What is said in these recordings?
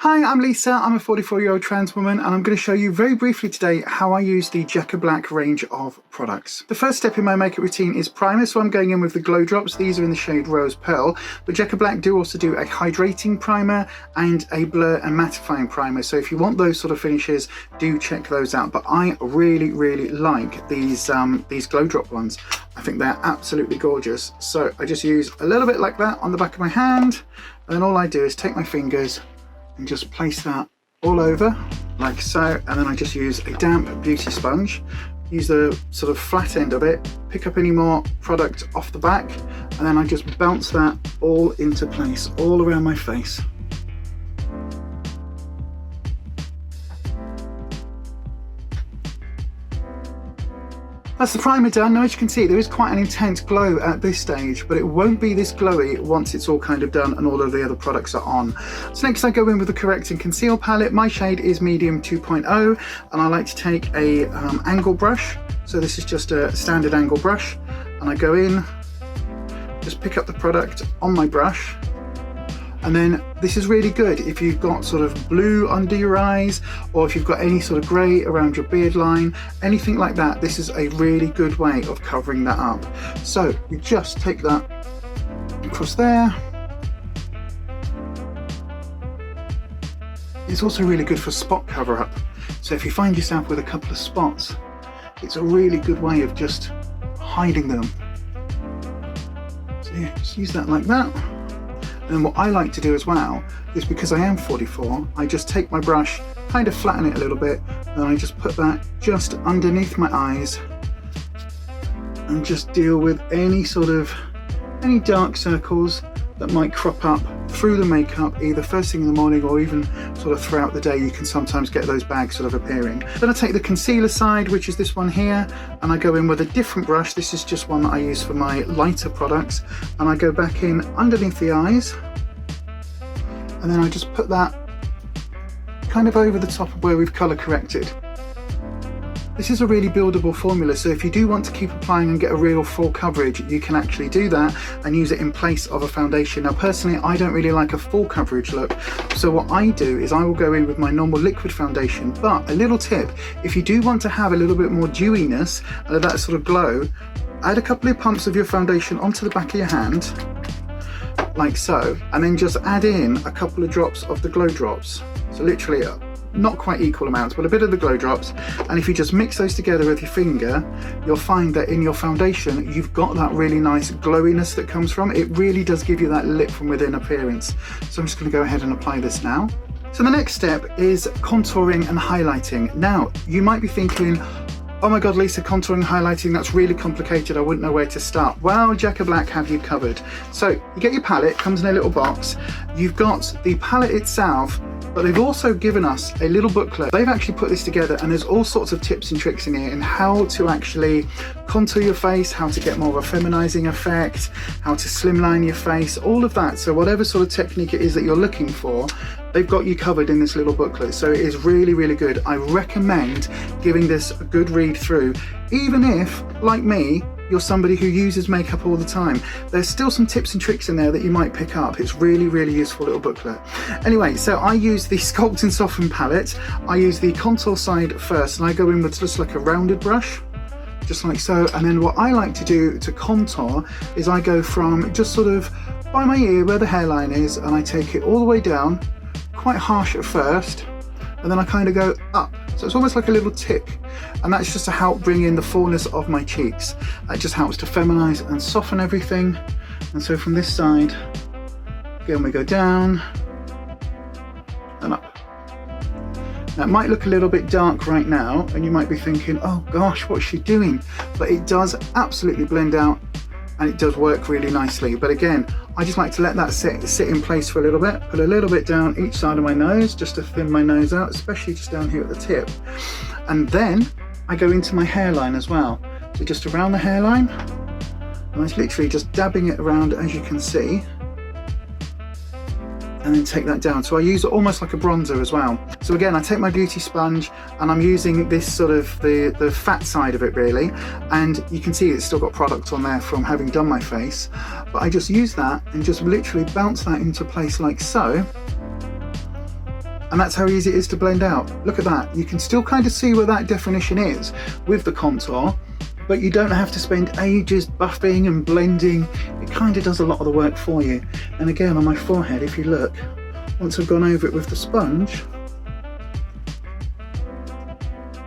Hi, I'm Lisa. I'm a 44-year-old trans woman, and I'm going to show you very briefly today how I use the Jecca Blac range of products. The first step in my makeup routine is primer, so I'm going in with the glow drops. These are in the shade Rose Pearl, but Jecca Blac do also do a hydrating primer and a blur and mattifying primer. So if you want those sort of finishes, do check those out. But I really like these glow drop ones. I think they're absolutely gorgeous. So I just use a little bit like that on the back of my hand, and then all I do is take my fingers and just place that all over like so, and then I just use a damp beauty sponge, use the sort of flat end of it, pick up any more product off the back, and then I just bounce that all into place all around my face. That's the primer done. Now, as you can see, there is quite an intense glow at this stage, but it won't be this glowy once it's all kind of done and all of the other products are on. So next I go in with the Correct and Conceal palette. My shade is Medium 2.0, and I like to take a angle brush. So this is just a standard angle brush, and I go in, just pick up the product on my brush. And then this is really good if you've got sort of blue under your eyes, or if you've got any sort of grey around your beard line, anything like that. This is a really good way of covering that up. So you just take that across there. It's also really good for spot cover up. So if you find yourself with a couple of spots, it's a really good way of just hiding them. So yeah, just use that like that. And what I like to do as well is, because I am 44, I just take my brush, kind of flatten it a little bit, and I just put that just underneath my eyes and just deal with any dark circles that might crop up through the makeup, either first thing in the morning or even sort of throughout the day. You can sometimes get those bags sort of appearing. Then I take the concealer side, which is this one here, and I go in with a different brush. This is just one that I use for my lighter products, and I go back in underneath the eyes, and then I just put that kind of over the top of where we've colour corrected. This is a really buildable formula, so if you do want to keep applying and get a real full coverage, you can actually do that and use it in place of a foundation. Now personally, I don't really like a full coverage look, so what I do is I will go in with my normal liquid foundation. But a little tip, if you do want to have a little bit more dewiness and that sort of glow, add a couple of pumps of your foundation onto the back of your hand, like so, and then just add in a couple of drops of the glow drops. So literally not quite equal amounts, but a bit of the glow drops, and if you just mix those together with your finger, you'll find that in your foundation you've got that really nice glowiness that comes from it. It really does give you that lit from within appearance. So I'm just going to go ahead and apply this now. So the next step is contouring and highlighting. Now you might be thinking, oh my god, Lisa, contouring and highlighting, that's really complicated, I wouldn't know where to start. Well, Jecca Blac have you covered. So you get your palette, comes in a little box, you've got the palette itself, but they've also given us a little booklet. They've actually put this together, and there's all sorts of tips and tricks in here in how to actually contour your face, how to get more of a feminizing effect, how to slimline your face, all of that. So whatever sort of technique it is that you're looking for, they've got you covered in this little booklet. So it is really good. I recommend giving this a good read through, even if, like me, you're somebody who uses makeup all the time. There's still some tips and tricks in there that you might pick up. It's really useful little booklet. Anyway, so I use the Sculpt and Soften palette. I use the contour side first, and I go in with just like a rounded brush, just like so. And then what I like to do to contour is I go from just sort of by my ear where the hairline is, and I take it all the way down, quite harsh at first, and then I kind of go up. So it's almost like a little tick, and that's just to help bring in the fullness of my cheeks. It just helps to feminize and soften everything. And so from this side, again, we go down and up. Now it might look a little bit dark right now, and you might be thinking, oh gosh, what's she doing? But it does absolutely blend out, and it does work really nicely. But again, I just like to let that sit in place for a little bit, put a little bit down each side of my nose just to thin my nose out, especially just down here at the tip. And then I go into my hairline as well. So just around the hairline, and I'm literally just dabbing it around, as you can see, and then take that down. So I use it almost like a bronzer as well. So again, I take my beauty sponge, and I'm using this sort of the fat side of it really, and you can see it's still got product on there from having done my face, but I just use that and just literally bounce that into place like so, And that's how easy it is to blend out. Look at that. You can still kind of see where that definition is with the contour, but you don't have to spend ages buffing and blending. It kind of does a lot of the work for you. And again, on my forehead, if you look, once I've gone over it with the sponge,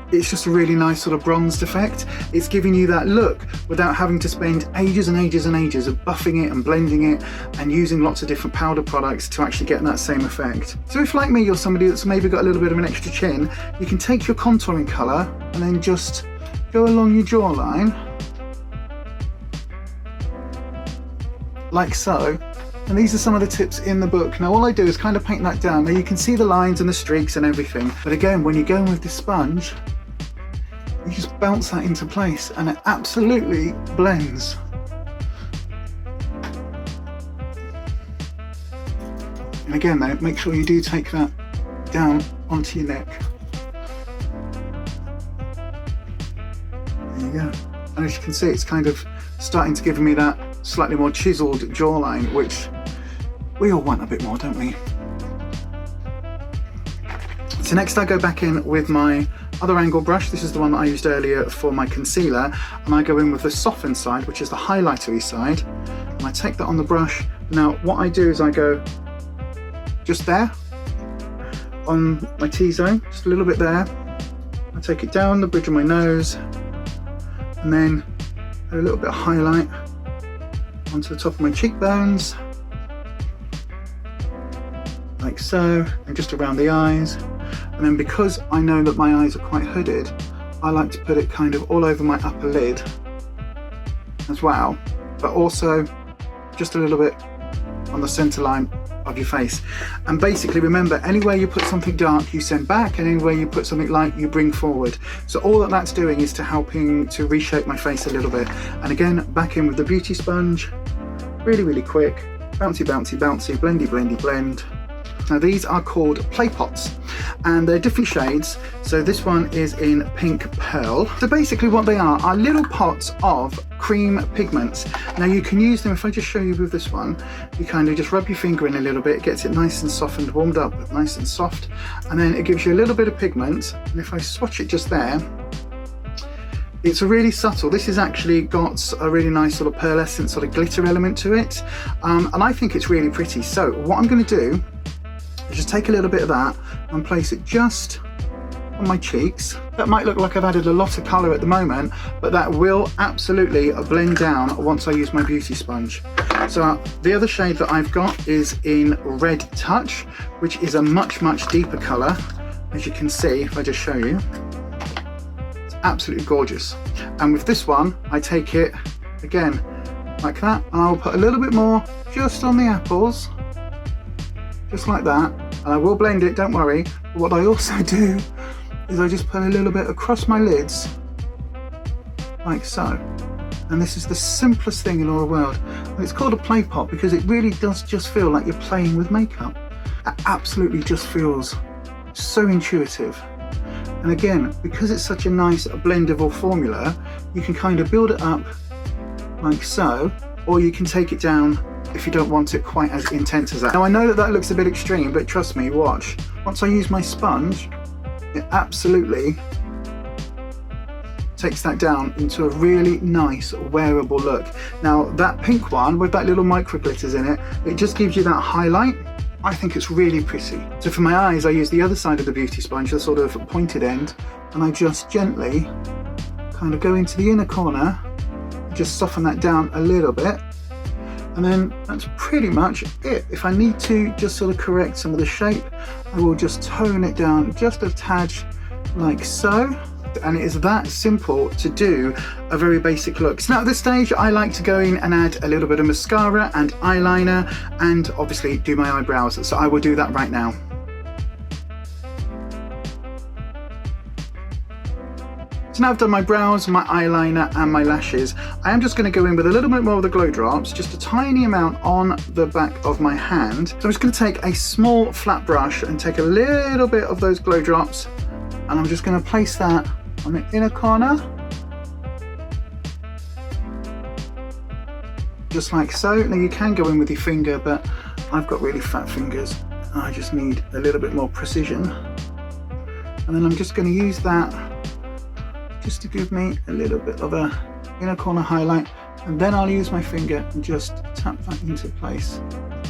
it's just a really nice sort of bronzed effect. It's giving you that look without having to spend ages and ages and ages of buffing it and blending it and using lots of different powder products to actually get that same effect. So if, like me, you're somebody that's maybe got a little bit of an extra chin, you can take your contouring colour and then just go along your jawline, like so. And these are some of the tips in the book. Now all I do is kind of paint that down. Now you can see the lines and the streaks and everything. But again, when you're going with this sponge, you just bounce that into place and it absolutely blends. And again though, make sure you do take that down onto your neck. There you go. And as you can see, it's kind of starting to give me that slightly more chiseled jawline, which we all want a bit more, don't we? So next I go back in with my other angle brush. This is the one that I used earlier for my concealer, and I go in with the softened side, which is the highlightery side, and I take that on the brush. Now what I do is I go just there on my T-zone, just a little bit there. I take it down the bridge of my nose and then add a little bit of highlight onto the top of my cheekbones, like so, and just around the eyes. And then because I know that my eyes are quite hooded, I like to put it kind of all over my upper lid as well, but also just a little bit on the center line of your face. And basically remember, anywhere you put something dark you send back, and anywhere you put something light you bring forward. So all that that's doing is to helping to reshape my face a little bit. And again, back in with the beauty sponge, really quick, bouncy bouncy bouncy, blendy blendy blend. Now these are called play pots and they're different shades. So this one is in Pink Pearl. So basically what they are little pots of cream pigments. Now you can use them, if I just show you with this one, you kind of just rub your finger in a little bit, it gets it nice and softened, warmed up, nice and soft, and then it gives you a little bit of pigment. And if I swatch it just there, it's a really subtle, this has actually got a really nice sort of pearlescent sort of glitter element to it, and I think it's really pretty. So what I'm going to do is just take a little bit of that and place it just on my cheeks. That might look like I've added a lot of colour at the moment, but that will absolutely blend down once I use my beauty sponge. So the other shade that I've got is in Red Touch, which is a much deeper colour. As you can see, if I just show you, it's absolutely gorgeous. And with this one, I take it again like that, and I'll put a little bit more just on the apples, just like that, and I will blend it, don't worry. But what I also do is I just put a little bit across my lids, like so. And this is the simplest thing in all the world. And it's called a play pot because it really does just feel like you're playing with makeup. It absolutely just feels so intuitive. And again, because it's such a nice blendable formula, you can kind of build it up like so, or you can take it down if you don't want it quite as intense as that. Now I know that looks a bit extreme, but trust me, watch. Once I use my sponge, it absolutely takes that down into a really nice wearable look. Now that pink one with that little micro glitters in it, it just gives you that highlight. I think it's really pretty. So for my eyes, I use the other side of the beauty sponge, the sort of pointed end, and I just gently kind of go into the inner corner, just soften that down a little bit. And then that's pretty much it. If I need to just sort of correct some of the shape, I will just tone it down just a tad like so. And it is that simple to do a very basic look. So now at this stage, I like to go in and add a little bit of mascara and eyeliner and obviously do my eyebrows. So I will do that right now. So now I've done my brows, my eyeliner and my lashes, I am just going to go in with a little bit more of the glow drops, just a tiny amount on the back of my hand. So I'm just going to take a small flat brush and take a little bit of those glow drops, and I'm just going to place that on the inner corner, just like so. Now you can go in with your finger, but I've got really fat fingers. I just need a little bit more precision. And then I'm just going to use that just to give me a little bit of a inner corner highlight. And then I'll use my finger and just tap that into place.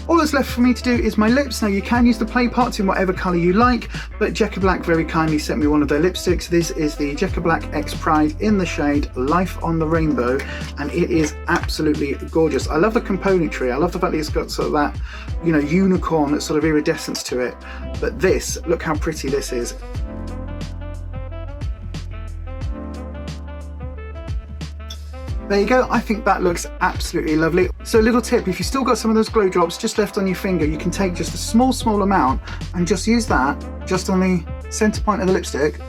All that's left for me to do is my lips. Now you can use the play parts in whatever colour you like, but Jecca Blac very kindly sent me one of their lipsticks. This is the Jecca Blac X Pride in the shade Life on the Rainbow, and it is absolutely gorgeous. I love the componentry. I love the fact that it's got sort of that, you know, unicorn sort of iridescence to it. But this, look how pretty this is. There you go, I think that looks absolutely lovely. So a little tip, if you've still got some of those glow drops just left on your finger, you can take just a small amount and just use that just on the center point of the lipstick.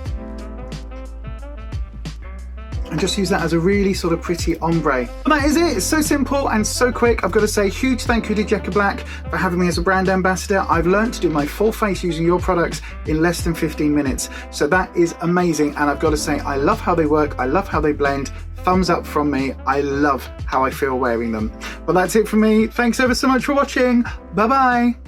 And just use that as a really sort of pretty ombre. And that is it, it's so simple and so quick. I've got to say huge thank you to Jecca Blac for having me as a brand ambassador. I've learned to do my full face using your products in less than 15 minutes. So that is amazing. And I've got to say, I love how they work. I love how they blend. Thumbs up from me. I love how I feel wearing them. But that's it from me. Thanks ever so much for watching. Bye-bye.